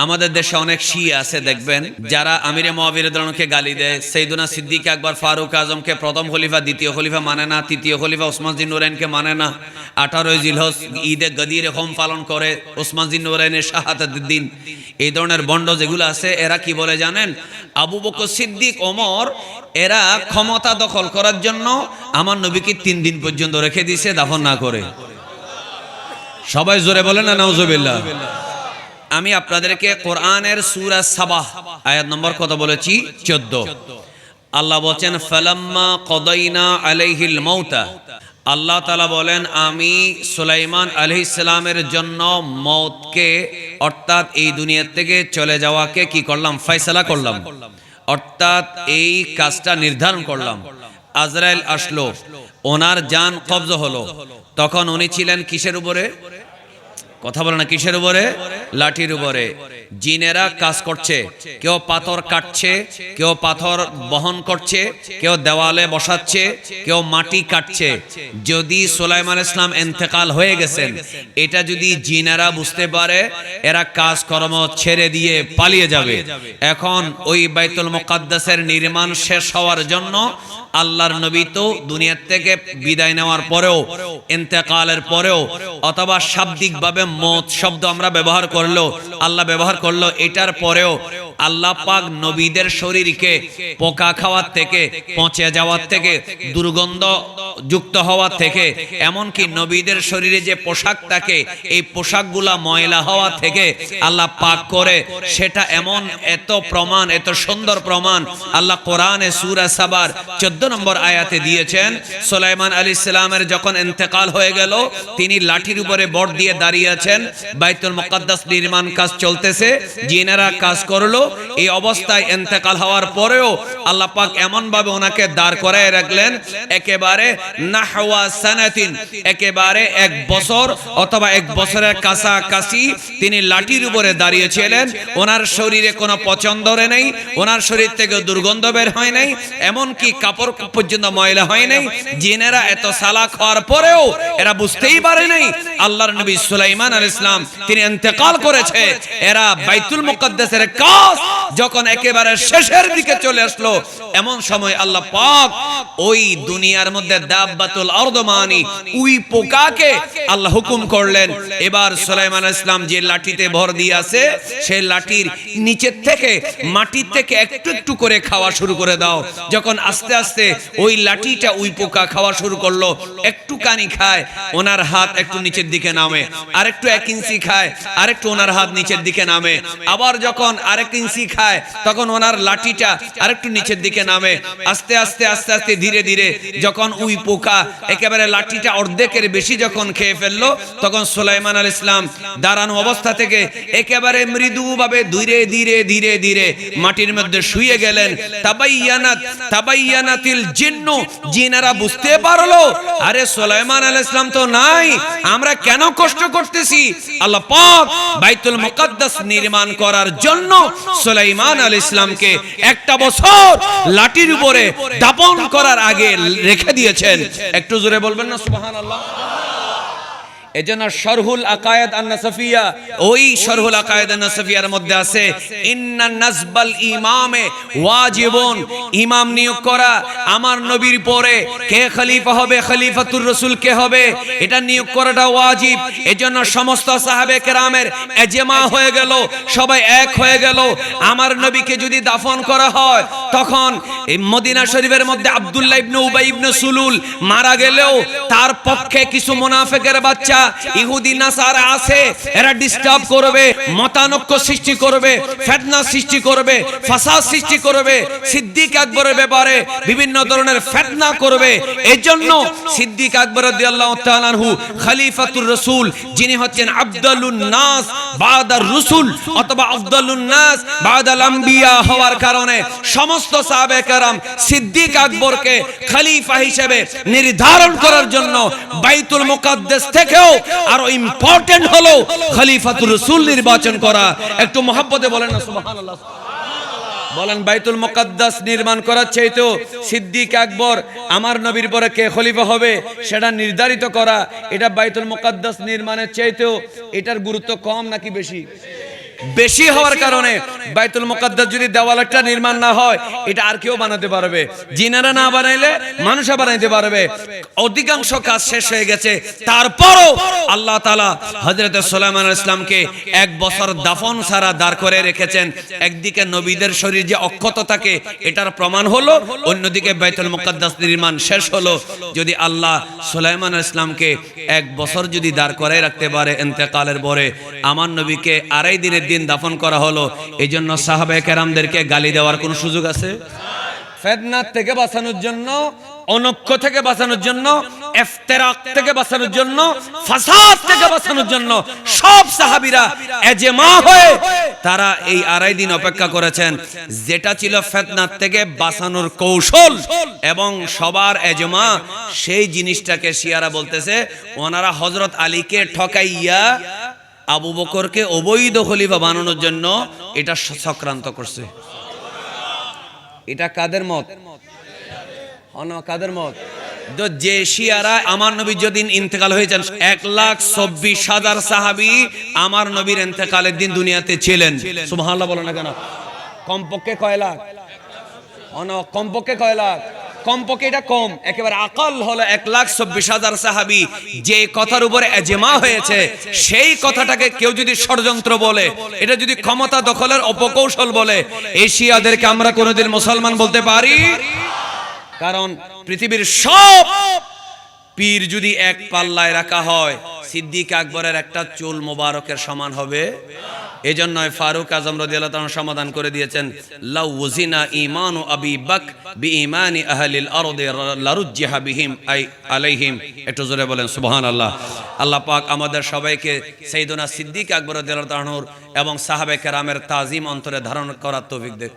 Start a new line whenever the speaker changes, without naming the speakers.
আমাদের দেশে অনেক শিয়া আছে দেখবেন, যারা আমিরে মুআবিয়া রাদিয়াল্লাহু আনহুকে গালি দেয়, সাইয়েদুনা সিদ্দিক আকবর ফারুক আজমকে প্রথম খলিফা দ্বিতীয় খলিফা মানে না, তৃতীয় খলিফা ওসমান জিন্নুরাইনকে মানে না, 18 জিলহজ ঈদে গদিরে হোম পালন করে ওসমান জিন্নুরাইনের শাহাদাতের দিন। এই ধরনের বন্ড যেগুলো আছে এরা কি বলে জানেন, আবু বকর সিদ্দিক ওমর এরা ক্ষমতা দখল করার জন্য আমার নবীকে 3 দিন পর্যন্ত রেখে দিয়েছে দাফন না করে। সবাই জোরে বলেন না নাউজুবিল্লাহ। আমি আপনাদেরকে কোরআনের সূরা সাবাহ আয়াত নম্বর কত বলেছি? 14। আল্লাহ বলেন ফালাম্মা কদাইনা আলাইহিল মাউতা, আল্লাহ তাআলা বলেন আমি সুলাইমান আলাইহিস সালামের জন্য মওতকে অর্থাৎ এই দুনিয়া থেকে চলে যাওয়াকে কি করলাম? ফয়সালা করলাম, অর্থাৎ এই কাজটা নির্ধারণ করলাম। আজরাইল আসলো, ওনার জান কবজ হলো। তখন উনি ছিলেন কিসের উপরে? কথা বলে না, কিসের উপরে? লাঠির উপরে। জিনেরা কাজ করছে, কেউ পাথর কাটছে, কেউ পাথর বহন করছে, কেউ দেওয়ালে বসাচ্ছে, কেউ মাটি কাটছে। যদি সুলাইমান ইসলাম ইন্তেকাল হয়ে গেছেন এটা যদি জিনেরা বুঝতে পারে, এরা কাজকর্ম ছেড়ে দিয়ে পালিয়ে যাবে। এখন ওই বাইতুল মুকাদ্দাসের নির্মাণ শেষ হওয়ার জন্য আল্লাহর নবী তো দুনিয়া থেকে বিদায় নেওয়ার পরেও, ইন্তেকালের পরেও, অথবা শাব্দিকভাবে মওত শব্দ আমরা ব্যবহার করলো, আল্লাহ ব্যবহার করলো, এটার পরেও আল্লাহ পাক নবীদের শরীরকে পোকা খাওয়ার থেকে, পচে যাওয়ার থেকে, দুর্গন্ধ যুক্ত হওয়ার থেকে, এমনকি নবীদের শরীরে যে পোশাক থাকে এই পোশাকগুলা ময়লা হওয়া থেকে আল্লাহ পাক করে। সেটা এমন এত প্রমাণ, এত সুন্দর প্রমাণ আল্লাহ কোরআনে সূরা সাবার 14 নম্বর আয়াতে দিয়েছেন। সুলাইমান আলাইহিস সালামের যখন ইন্তেকাল হয়ে গেল, তিনি লাঠির উপরে বর দিয়ে দাঁড়িয়ে আছেন, বাইতুল মুকাদ্দাস নির্মাণ কাজ চলতেছে, জিনেরা কাজ করলো। এই অবস্থায় ইন্তেকাল হওয়ার পরেও আল্লাহ পাক এমন ভাবে ওনাকে দাঁড় করায় রাখলেন, একেবারে নাহওয়া সানাতিন, একেবারে 1 বছর অথবা 1 বছরের কাছাকাছি তিনি লাঠির উপরে দাঁড়িয়েছিলেন। ওনার শরীরে কোনো পচন ধরে নাই, ওনার শরীর থেকে দুর্গন্ধ বের হয় নাই, এমনকি কাপড় পর্যন্ত ময়লা হয় নাই। জিনেরা এত সালাক হওয়ার পরেও এরা বুঝতেই পারে নাই আল্লাহর নবী সুলাইমান আলাইহিস সালাম তিনি ইন্তেকাল করেছে। এরা বাইতুল মুকাদ্দাসের কাজ যখন একেবারে শেষের দিকে চলে আসলো, এমন সময় আল্লাহ পাক ওই দুনিয়ার মধ্যে দাব্বাতুল আরদ মানি ওই পোকাকে আল্লাহ হুকুম করলেন, এবার সুলাইমান আলাইহিস সালাম যে লাঠিতে ভর দিয়ে আছে সেই লাঠির নিচের থেকে, মাটির থেকে একটু একটু করে খাওয়া শুরু করে দাও। যখন আস্তে আস্তে ওই লাঠিটা ওই পোকা খাওয়া শুরু করলো, একটুখানি খায়, ওনার হাত একটু নিচের দিকে নামে, আরেকটু 1 ইঞ্চি খায়, আরেকটু ওনার হাত নিচের দিকে নামে, আবার যখন 1 ইঞ্চি খায় তখন ওনার লাঠিটা আরেকটু নিচের দিকে নামে। আস্তে আস্তে আস্তে আস্তে ধীরে ধীরে যখন ওই পোকা একেবারে লাঠিটা অর্ধেকের বেশি যখন খেয়ে ফেললো, তখন সুলাইমান আলাইহিস সালাম দাঁড়ানো অবস্থা থেকে একেবারে মৃদুভাবে ধীরে ধীরে ধীরে ধীরে মাটির মধ্যে শুয়ে গেলেন। তাবাইয়ানাতিল জিন্নু, জিনেরা বুঝতে পারলো আরে সুলাইমান আলাইহিস সালাম তো নাই, আমরা কেন কষ্ট করতেছি? আল্লাহ পাক বাইতুল মুকাদ্দাস নির্মাণ করার জন্য সুলাইমান আলাইহিস সালামকে 1টা বছর লাঠির উপরে দাপন করার আগে রেখে দিয়েছেন। একটু জোরে বলবেন না সুবহানাল্লাহ। এজন্য শরহুল আকায়েদ আন-নাসফিয়া, ওই শরহুল আকায়েদ আন-নাসফিয়ার মধ্যে আছে ইন্নান নাসবাল ইমামে ওয়াজিবুন, ইমাম নিয়োগ করা আমার নবীর পরে কে খলিফা হবে, খলিফাতুর রাসূল কে হবে, এটা নিয়োগ করাটা ওয়াজিব। এজন্য সমস্ত সাহাবে কেরামের ইজমা হয়ে গেল, সবাই এক হয়ে গেল। আমার নবীকে যদি দাফন করা হয় তখন এই মদিনা শরীফের মধ্যে আব্দুল্লাহ ইবনে উবাই ইবনে সুলুল মারা গেলেও তার পক্ষে কিছু মুনাফিকের বাচ্চা ইহুদি নাসারা আছে, এরা ডিস্টার্ব করবে, মতানৈক্য সৃষ্টি করবে, ফিতনা সৃষ্টি করবে, ফাসাদ সৃষ্টি করবে, সিদ্দিক আকবরের ব্যাপারে বিভিন্ন ধরনের ফিতনা করবে। এজন্য সিদ্দিক আকবর রাদিয়াল্লাহু তাআলা আনহু খলিফাতুর রাসূল, যিনি হচ্ছেন আফদালুন নাস বাদার রাসূল অথবা আফদালুন নাস বাদাল আম্বিয়া হওয়ার কারণে সমস্ত সাহাবে কেরাম সিদ্দিক আকবরকে খলিফা হিসেবে নির্ধারণ করার জন্য বাইতুল মুকাদ্দাস থেকেও আরো ইম্পর্টেন্ট হলো খলিফাতুর রাসূল নির্বাচন করা। একটু মহব্বতে বলেন না সুবহানাল্লাহ। বলেন বাইতুল মুকাদ্দাস নির্মাণ করার চাইতেও সিদ্দিক আকবর আমার নবীর পরে কে খলিফা হবে সেটা নির্ধারিত করা, এটা বাইতুল মুকাদ্দাস নির্মাণের চাইতেও এটার গুরুত্ব কম নাকি বেশি? বেশি হওয়ার কারণে বাইতুল মুকাদ্দাস যদি দেওয়াল একটা নির্মাণ না হয়, এটা আর কেউ বানাতে পারবে, জিনারা না বানাইলে মানুষে বানাইতে পারবে। অধিকাংশ কাজ শেষ হয়ে গেছে, তারপরও আল্লাহ তাআলা হযরত সুলাইমান আলাইহিস সালামকে 1 বছর দাফন ছাড়া দাঁড় করে রেখেছেন। একদিকে নবীদের শরীর যে অক্ষত থাকে এটার প্রমাণ হলো, অন্যদিকে বাইতুল মুকাদ্দাস নির্মাণ শেষ হলো। যদি আল্লাহ সুলাইমান আলাইহিস সালামকে 1 বছর যদি দাঁড় করে রাখতে পারে ইন্তেকালের পরে, আমার নবীকে 2.5 দিনের দিন দাফন করা হলো। এই জন্য সাহাবায়ে কেরামদেরকে গালি দেওয়ার কোনো সুযোগ আছে? ফিতনাত থেকে বাঁচানোর জন্য, অনৈক্য থেকে বাঁচানোর জন্য, ইফতিরাক থেকে বাঁচানোর জন্য, ফাসাদ থেকে বাঁচানোর জন্য সব সাহাবীরা এজমা হয়ে তারা এই 2.5 দিন অপেক্ষা করেছেন, যেটা ছিল ফিতনাত থেকে বাঁচানোর কৌশল এবং সবার এজমা। সেই জিনিসটাকে শিয়ারা বলতেছে ওনারা হযরত আলীকে ঠকাইয়া আবু বকরকে অবৈধ খলিফা বানানোর জন্য এটা চক্রান্ত করছে। এটা কাদের মত? কাদের মত? যে শিয়ারা আমার নবী যেদিন ইন্তেকাল হয়েছেন 1,24,000 সাহাবী আমার নবীর ইন্তেকালের দিন দুনিয়াতে ছিলেন। সুবহানাল্লাহ বলো না কেন? কমপক্ষে কয় লাখ? কমপক্ষে কয় লাখ? কমপক্ষে এটা কম, একেবারে আকল হলো 1,24,000 সাহাবী। যে কথার উপরে এজমা হয়েছে সেই কথাটাকে কেউ যদি ষড়যন্ত্র বলে, এটা যদি ক্ষমতা দখলের অপকৌশল বলে, এই শিয়াদেরকে আমরা কোনোদিন মুসলমান বলতে পারি? কারণ পৃথিবীর সব পীর যদি এক পাল্লায় রাখা হয়, সিদ্দিক আকবরের একটা চুল মোবারকের সমান হবে। এজন্য ফারুক আজম রাদিয়াল্লাহু তাআলা সমাধান করে দিয়েছেন, লাউ ওয়াজিনা ঈমানু আবি বকর বিঈমানি আহলিল আরদি লারুজ্জিহা বিহিম আই আলাইহিম। একটু জোরে বলেন সুবহানাল্লাহ। আল্লাহ পাক আমাদের সবাইকে সাইয়েদনা সিদ্দিক আকবর রাদিয়াল্লাহু তাআলা এবং সাহাবায়ে কেরামের তাজিম অন্তরে ধারণ করার তৌফিক দেন।